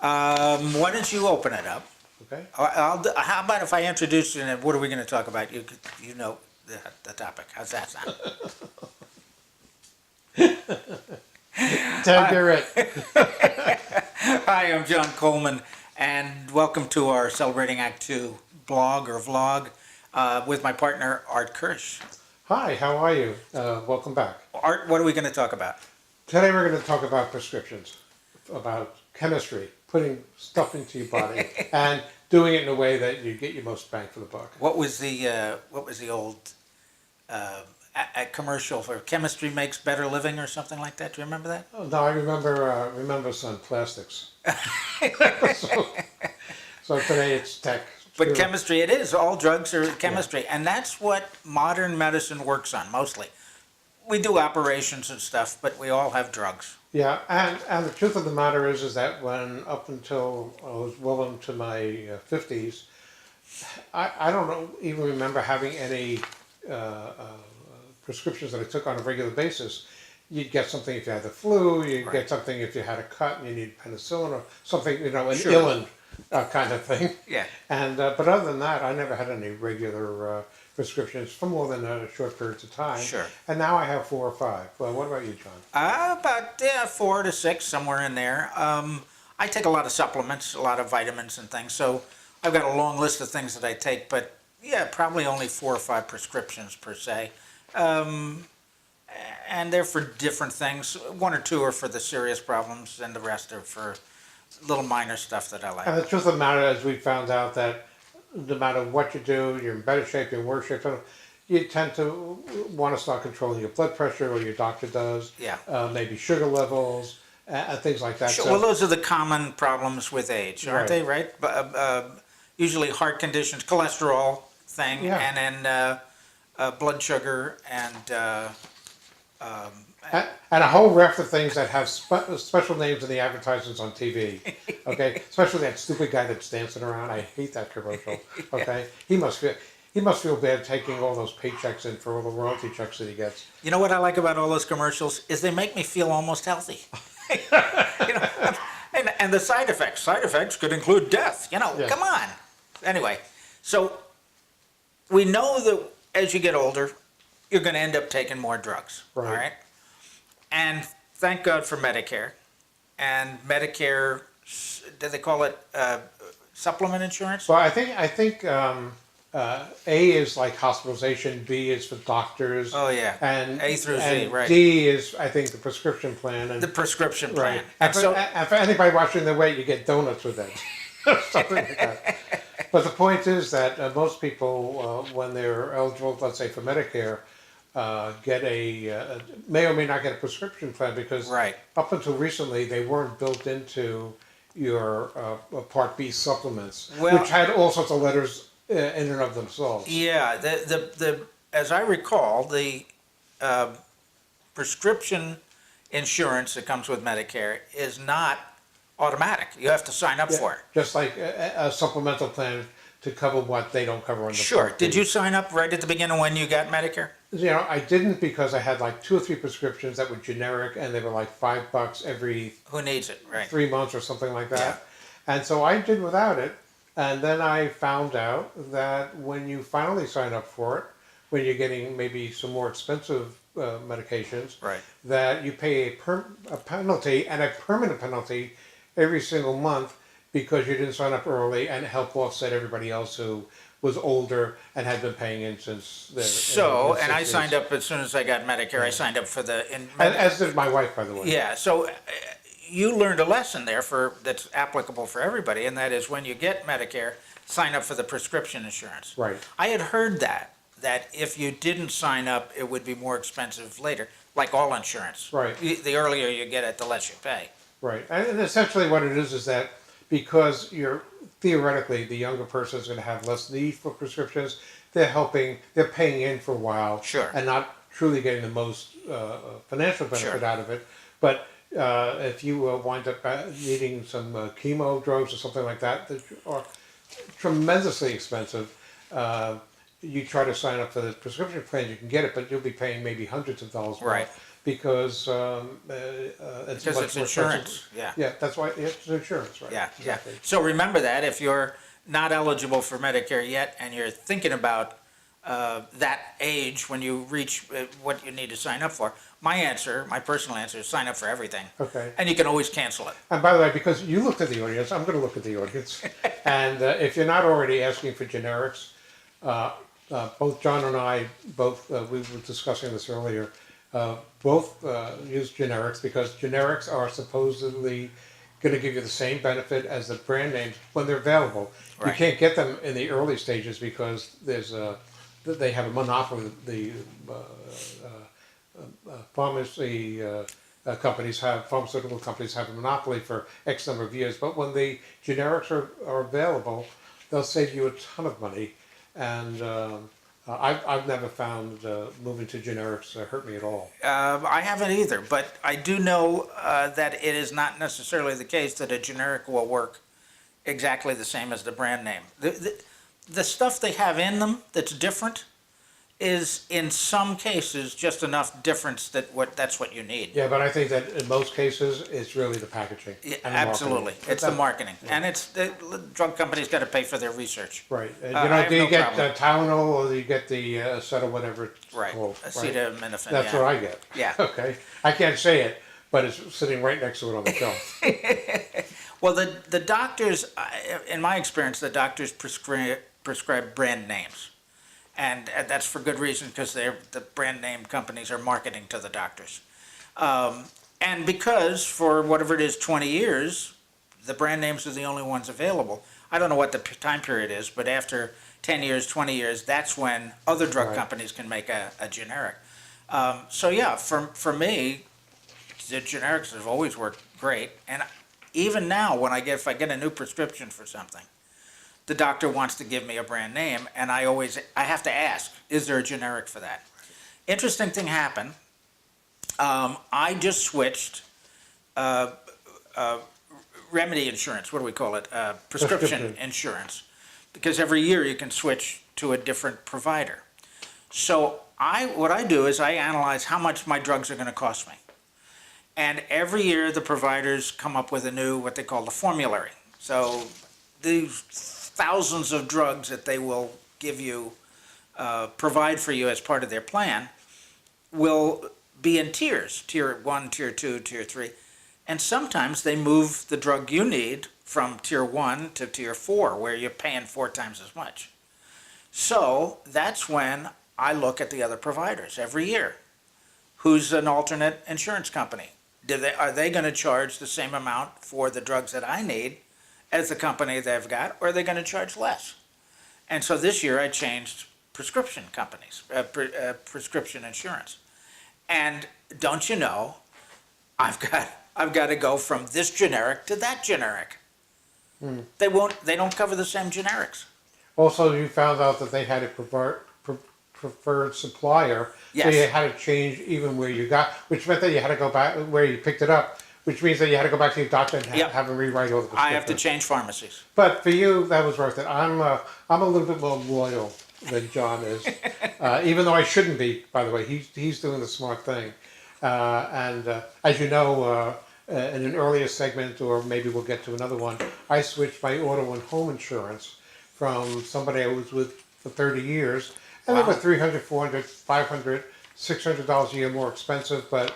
Why don't you open it up? Okay. How about if I introduce you and what are we going to talk about? You know the topic. How's that sound? Ted Garrett. Hi, I'm John Coleman, and welcome to our Celebrating Act Two blog or vlog with my partner Art Kirsch. Hi, how are you? Welcome back. Art, what are we going to talk about? Today we're going to talk about prescriptions, about chemistry, putting stuff into your body, and doing it in a way that you get your most bang for the buck. What was the old a commercial for chemistry makes better living or something like that? Do you remember that? Oh, no, I remember some plastics. so today it's tech. But chemistry, it is. All drugs are chemistry. And that's what modern medicine works on, mostly. We do operations and stuff, but we all have drugs. Yeah, and the truth of the matter is that when up until I was well into my 50s, I don't know, even remember having any prescriptions that I took on a regular basis. You'd get something if you had the flu, you'd get something if you had a cut and you needed penicillin or something, an Ilan kind of thing. Yeah. And but other than that, I never had any regular prescriptions for more than short periods of time. Sure. And now I have 4 or 5. Well, what about you, John? About 4 to 6, somewhere in there. I take a lot of supplements, a lot of vitamins and things, so I've got a long list of things that I take, but yeah, probably only 4 or 5 prescriptions per se. And they're for different things. 1 or 2 are for the serious problems, and the rest are for little minor stuff that I like. And the truth of the matter is we found out that no matter what you do, you're in better shape, you're in worse shape, you tend to want to start controlling your blood pressure, or your doctor does. Yeah. Maybe sugar levels, and things like that. Sure. So, Well, those are the common problems with age, aren't they, right? Usually heart conditions, cholesterol thing, and then blood sugar and and a whole raft of things that have special names in the advertisements on TV. Okay, especially that stupid guy that's dancing around. I hate that commercial. Okay, he must feel bad taking all those paychecks in for all the royalty checks that he gets. You know what I like about all those commercials is they make me feel almost healthy. You know, and the side effects. Side effects could include death. You know, come on. Anyway, so we know that as you get older, you're going to end up taking more drugs. Right. All right. And thank God for Medicare. And Medicare, do they call it supplement insurance? Well, I think A is like hospitalization, B is for doctors. Oh yeah. And A through Z, and right? D is I think the prescription plan. And The prescription plan. right. And for anybody watching their weight, you get donuts with it, something like that. But the point is that most people, when they're eligible, let's say for Medicare, get may or may not get a prescription plan because up until recently they weren't built into your Part B supplements, which had all sorts of letters in and of themselves. Yeah, the as I recall, the prescription insurance that comes with Medicare is not automatic. You have to sign up for it. Just like a supplemental plan to cover what they don't cover on the Sure. Part B. Did you sign up right at the beginning when you got Medicare? You know, I didn't because I had like 2 or 3 prescriptions that were generic and they were like $5 every Who needs it, right? 3 months or something like that. And so I did without it. And then I found out that when you finally sign up for it, when you're getting maybe some more expensive medications, that you pay a penalty and a permanent penalty every single month because you didn't sign up early and help offset everybody else who was older and had been paying in since their So, and I 60s. signed up as soon as I got Medicare. I signed up for As did my wife, by the way. Yeah, so you learned a lesson there that's applicable for everybody, and that is when you get Medicare, sign up for the prescription insurance. Right. I had heard that if you didn't sign up, it would be more expensive later, like all insurance. Right. The earlier you get it, the less you pay. Right. And essentially what it is that because you're theoretically the younger person is going to have less need for prescriptions, they're paying in for a while and not truly getting the most financial benefit out of it. But if you wind up needing some chemo drugs or something like that are tremendously expensive, you try to sign up for the prescription plan, you can get it, but you'll be paying maybe hundreds of dollars more. Right. Because it's Because much it's more insurance, expensive. yeah. Yeah, that's why it's insurance, right? Yeah, Exactly. yeah. So remember that if you're not eligible for Medicare yet and you're thinking about that age when you reach what you need to sign up for, my personal answer is sign up for everything. Okay. And you can always cancel it. And by the way, because you looked at the audience, I'm going to look at the audience. And if you're not already asking for generics, both John and I, we were discussing this earlier, both use generics because generics are supposedly going to give you the same benefit as the brand names when they're available. You Right. can't get them in the early stages because they have a monopoly. The pharmaceutical companies have a monopoly for X number of years. But when the generics are available, they'll save you a ton of money. And I've never found moving to generics hurt me at all. I haven't either, but I do know that it is not necessarily the case that a generic will work exactly the same as the brand name. The stuff they have in them that's different is in some cases just enough difference that's what you need. Yeah, but I think that in most cases, it's really the packaging. Yeah, and the absolutely. marketing. It's the marketing. And it's the drug companies got to pay for their research. Right. And, I have do you no get problem. Tylenol or do you get the Aceta, whatever it's Right. called? Acetaminophen. That's yeah. what I get. Yeah. Okay. I can't say it, but it's sitting right next to it on the shelf. Well, the doctors, in my experience, the doctors prescribe brand names. And that's for good reason because the brand name companies are marketing to the doctors. And because for whatever it is, 20 years, the brand names are the only ones available. I don't know what the time period is, but after 10 years, 20 years, that's when other drug Right. companies can make a generic. So yeah, for me, the generics have always worked great. And even now, if I get a new prescription for something, the doctor wants to give me a brand name, and I have to ask, is there a generic for that? Interesting thing happened. I just switched remedy insurance. What do we call it? Prescription insurance, because every year you can switch to a different provider. So what I do is I analyze how much my drugs are going to cost me, and every year the providers come up with a new what they call the formulary. So these thousands of drugs that they will give you, provide for you as part of their plan, will be in tiers, tier 1, tier 2, tier 3. And sometimes they move the drug you need from tier 1 to tier 4, where you're paying 4 times as much. So that's when I look at the other providers every year. Who's an alternate insurance company? Are they going to charge the same amount for the drugs that I need as the company they've got, or are they going to charge less? And so this year I changed prescription companies, prescription insurance. And don't you know, I've got to go from this generic to that generic. They don't cover the same generics. Also, you found out that they had a preferred supplier. Yes. So you had to change even where you got, which meant that you had to go back where you picked it up, which means that you had to go back to your doctor and Yep. have him rewrite all the prescriptions. I have to change pharmacies. But for you, that was worth it. I'm a little bit more loyal than John is, even though I shouldn't be. By the way, he's doing the smart thing, and as you know, in an earlier segment, or maybe we'll get to another one, I switched my auto and home insurance from somebody I was with for 30 years, and they Wow. were $300, $400, $500, $600 a year more expensive, but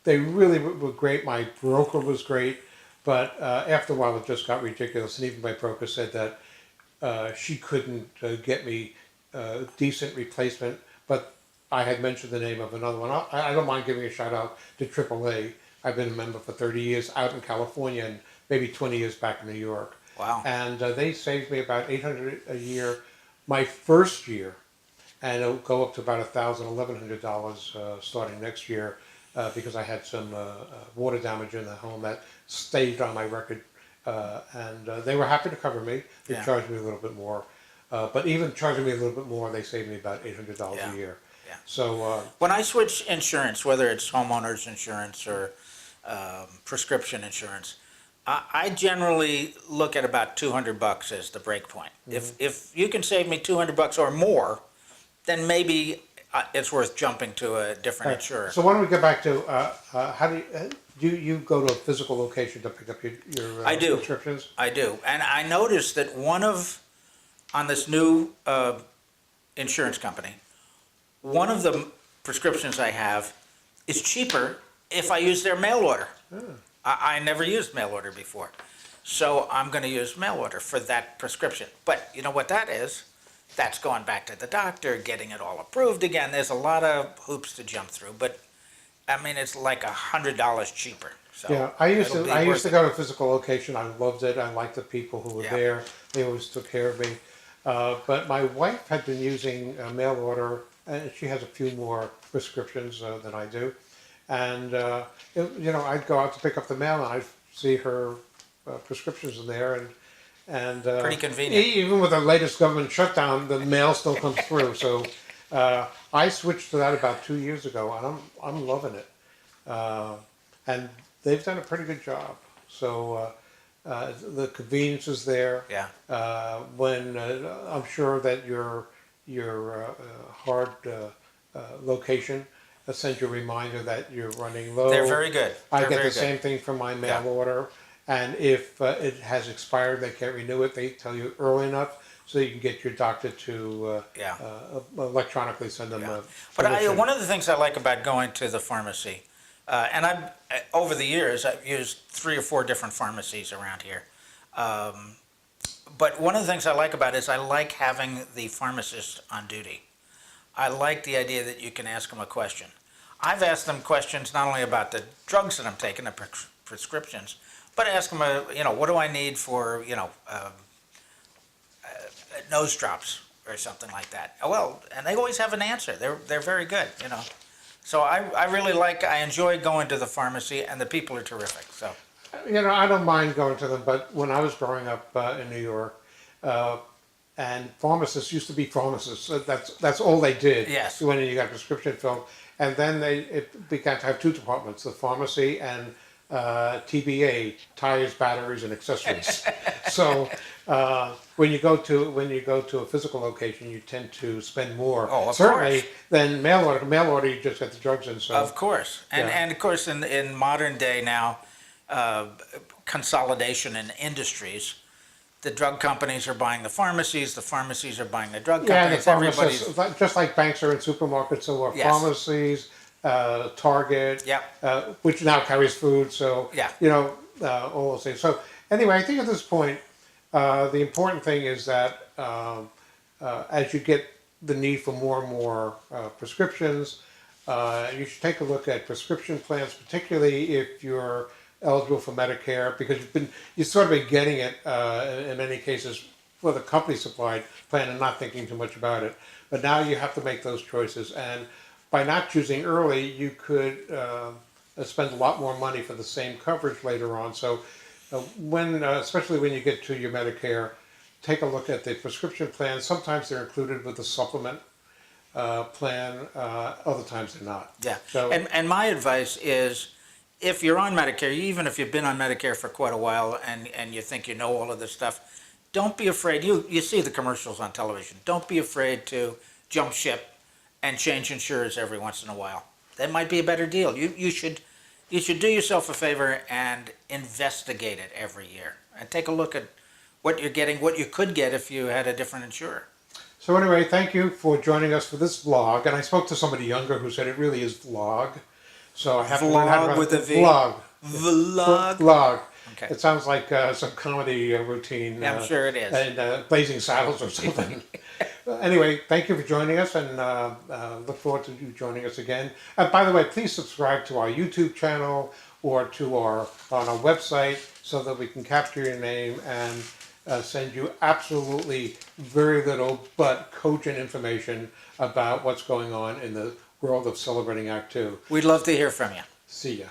they really were great. My broker was great. But after a while, it just got ridiculous, and even my broker said that she couldn't get me a decent replacement. But I had mentioned the name of another one. I don't mind giving a shout out to AAA. I've been a member for 30 years out in California and maybe 20 years back in New York. Wow. And they saved me about $800 a year my first year, and it'll go up to about $1,000, $1,100 starting next year. Because I had some water damage in the home that stayed on my record, and they were happy to cover me. They Yeah. charged me a little bit more, but even charging me a little bit more, they saved me about $800 Yeah. a year. Yeah. So When I switch insurance, whether it's homeowners insurance or prescription insurance, I generally look at about $200 as the break point. If you can save me $200 or more, then maybe it's worth jumping to a different insurer. So why don't we get back to, how do you go to a physical location to pick up your I do. prescriptions? I do. And I noticed that on this new insurance company, one of the prescriptions I have is cheaper if I use their mail order. I never used mail order before. So I'm going to use mail order for that prescription. But you know what that is? That's going back to the doctor, getting it all approved again. There's a lot of hoops to jump through, but I mean, it's like $100 cheaper. So Yeah, I used it'll to, be I worth used to it. go to a physical location. I loved it. I liked the people who were Yeah. there. They always took care of me. But my wife had been using mail order, and she has a few more prescriptions than I do. And I'd go out to pick up the mail, and I'd see her prescriptions in there, and Pretty convenient. Even with the latest government shutdown, the mail still comes through. So I switched to that about 2 years ago, and I'm loving it. And they've done a pretty good job. So the convenience is there. Yeah. When I'm sure that your hard location sends you a reminder that you're running low. They're very good. I They're get very the good. same thing from my mail Yeah. order. And if it has expired, they can't renew it. They tell you early enough so you can get your doctor to Yeah. electronically send them Yeah. a But permission. one of the things I like about going to the pharmacy, and over the years, I've used 3 or 4 different pharmacies around here. But one of the things I like about it is I like having the pharmacist on duty. I like the idea that you can ask them a question. I've asked them questions not only about the drugs that I'm taking, the prescriptions, but ask them, what do I need for, nose drops or something like that. Well, and they always have an answer. They're very good, So I enjoy going to the pharmacy, and the people are terrific, so. I don't mind going to them, but when I was growing up in New York, and pharmacists used to be pharmacists. That's all they did. Yes. When you got prescription filled, and then it began to have 2 departments: the pharmacy and TBA, tires, batteries, and accessories. So when you go to a physical location, you tend to spend more. Oh, of certainly course. than mail order. Mail order, you just get the drugs in. So Of course. And, Yeah. and of course, in modern day now, consolidation in industries, the drug companies are buying the pharmacies are buying the drug yeah, and the companies. pharmacists, just like banks are in supermarkets, so are Yes. pharmacies, Target, Yep. which now carries food. So Yeah. all those things. So anyway, I think at this point, the important thing is that as you get the need for more and more prescriptions, you should take a look at prescription plans, particularly if you're eligible for Medicare, because you've sort of been getting it in many cases for the company supplied plan and not thinking too much about it. But now you have to make those choices, and by not choosing early, you could spend a lot more money for the same coverage later on. So especially when you get to your Medicare, take a look at the prescription plans. Sometimes they're included with the supplement plan, other times they're not. Yeah. So And my advice is, if you're on Medicare, even if you've been on Medicare for quite a while and you think you know all of this stuff, don't be afraid. You see the commercials on television. Don't be afraid to jump ship and change insurers every once in a while. That might be a better deal. You should do yourself a favor and investigate it every year and take a look at what you're getting, what you could get if you had a different insurer. So anyway, thank you for joining us for this vlog. And I spoke to somebody younger who said it really is vlog. So I have to learn how to Vlog with a V? Vlog. Vlog. Vlog. Okay. It sounds like some comedy routine. I'm sure it is. And Blazing Saddles or something. Anyway, thank you for joining us, and look forward to you joining us again. By the way, please subscribe to our YouTube channel or on our website so that we can capture your name and send you absolutely very little but cogent information about what's going on in the world of Celebrating Act Two. We'd love to hear from you. See ya.